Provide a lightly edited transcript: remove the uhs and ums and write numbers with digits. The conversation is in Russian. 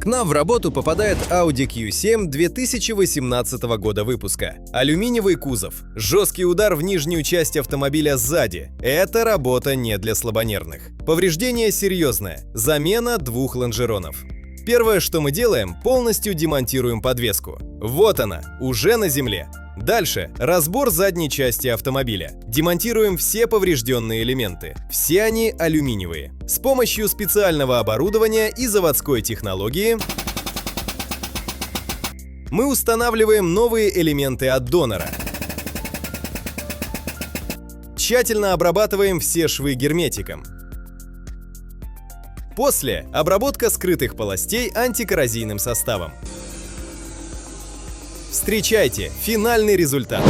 К нам в работу попадает Audi Q7 2018 года выпуска. Алюминиевый кузов, жесткий удар в нижнюю часть автомобиля сзади. Это работа не для слабонервных. Повреждение серьезное. Замена 2 лонжеронов. Первое, что мы делаем, полностью демонтируем подвеску. Вот она, уже на земле. Дальше разбор задней части автомобиля. Демонтируем все поврежденные элементы. Все они алюминиевые. С помощью специального оборудования и заводской технологии мы устанавливаем новые элементы от донора. Тщательно обрабатываем все швы герметиком. После – обработка скрытых полостей антикоррозийным составом. Встречайте финальный результат.